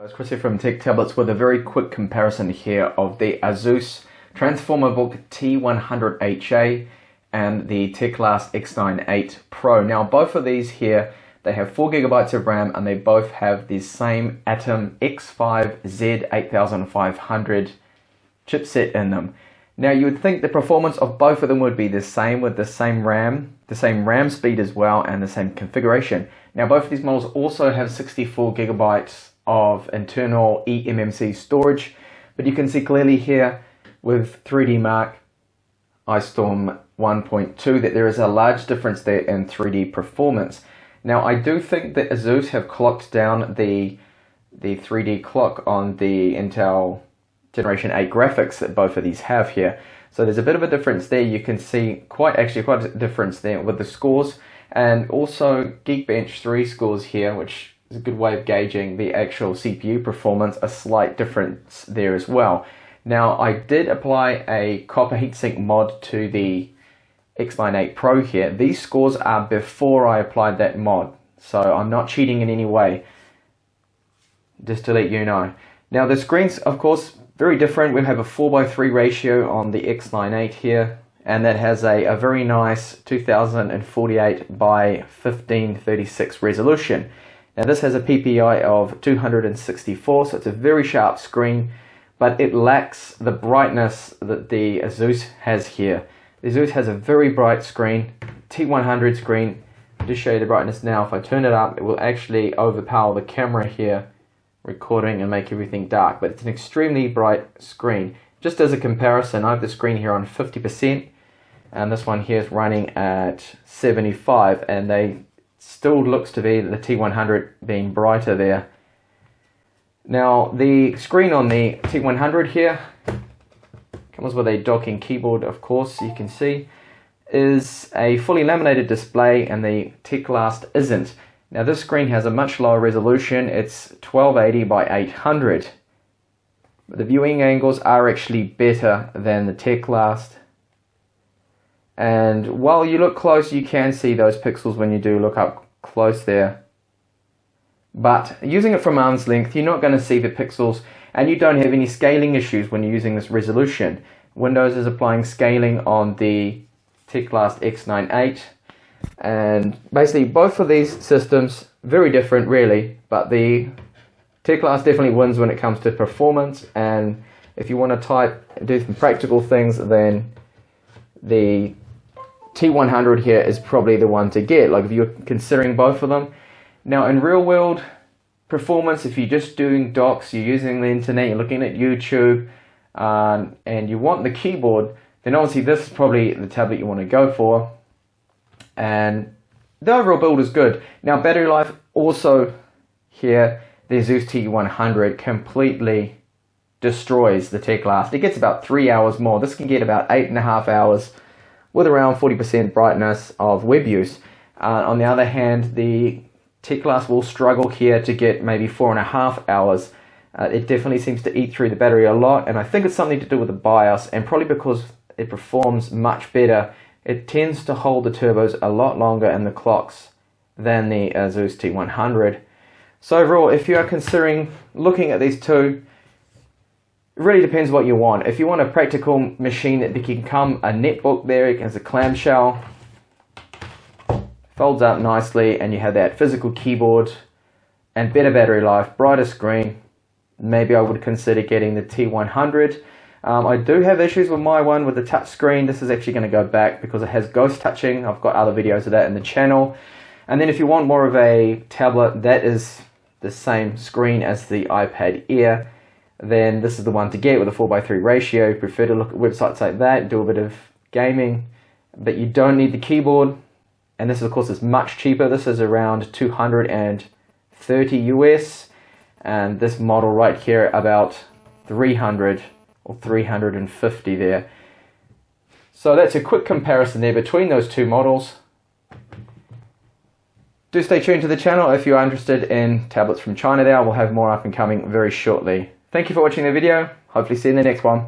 It's Chris here from Tech Tablets with a very quick comparison here of the ASUS Transformer Book T100HA and the Teclast X98 Pro. Now both of these here, they have 4GB of RAM and they both have the same Atom X5Z8500 chipset in them. Now you would think the performance of both of them would be the same with the same RAM speed as well and the same configuration. Now both of these models also have 64GB of internal eMMC storage, but you can see clearly here with 3D Mark Ice Storm 1.2 that there is a large difference there in 3D performance. Now I do think that ASUS have clocked down the 3D clock on the Intel Generation 8 graphics that both of these have here. So there's a bit of a difference there. You can see quite a difference there with the scores, and also Geekbench 3 scores here, which is a good way of gauging the actual CPU performance, a slight difference there as well. Now I did apply a copper heatsink mod to the X98 Pro here. These scores are before I applied that mod, so I'm not cheating in any way, just to let you know. Now the screens, of course, very different. We have a 4:3 ratio on the X98 here, and that has a very nice 2048 by 1536 resolution. Now this has a PPI of 264, so it's a very sharp screen, but it lacks the brightness that the ASUS has here. The ASUS has a very bright screen, T100 screen. I'll just show you the brightness now. If I turn it up, it will actually overpower the camera here, recording and make everything dark, but it's an extremely bright screen. Just as a comparison, I have the screen here on 50%, and this one here is running at 75, and they still looks to be the T100 being brighter there. Now the screen on the T100 here comes with a docking keyboard, of course, you can see, is a fully laminated display, and the Teclast isn't. Now this screen has a much lower resolution, it's 1280 by 800. But the viewing angles are actually better than the Teclast. And while you look close, you can see those pixels when you do look up close there. But using it from arm's length, you're not going to see the pixels, and you don't have any scaling issues when you're using this resolution. Windows is applying scaling on the Teclast X98, and basically both of these systems, very different really, but the Teclast definitely wins when it comes to performance, and if you want to type and do some practical things, then the T100 here is probably the one to get, like if you're considering both of them. Now in real world performance, if you're just doing docs, you're using the internet, you're looking at YouTube, and you want the keyboard, then obviously this is probably the tablet you want to go for, and the overall build is good. Now battery life also here, the ASUS T100 completely destroys the Teclast. It gets about 3 hours more. This can get about 8.5 hours with around 40% brightness of web use. On the other hand, the Teclast will struggle here to get maybe 4.5 hours. It definitely seems to eat through the battery a lot, and I think it's something to do with the BIOS, and probably because it performs much better, it tends to hold the turbos a lot longer in the clocks than the ASUS T100. So overall, if you are considering looking at these two, it really depends what you want. If you want a practical machine that can come a netbook there, it has a clamshell, folds up nicely, and you have that physical keyboard and better battery life, brighter screen, maybe I would consider getting the T100. I do have issues with my one with the touch screen. This is actually going to go back because it has ghost touching. I've got other videos of that in the channel. And then if you want more of a tablet that is the same screen as the iPad Air, then this is the one to get with a 4:3 ratio. Prefer to look at websites like that, do a bit of gaming, but you don't need the keyboard. And this of course is much cheaper. This is around 230 US, and this model right here about 300 or 350 there. So that's a quick comparison there between those two models. Do stay tuned to the channel if you are interested in tablets from China there. We'll have more up and coming very shortly. Thank you for watching the video. Hopefully see you in the next one.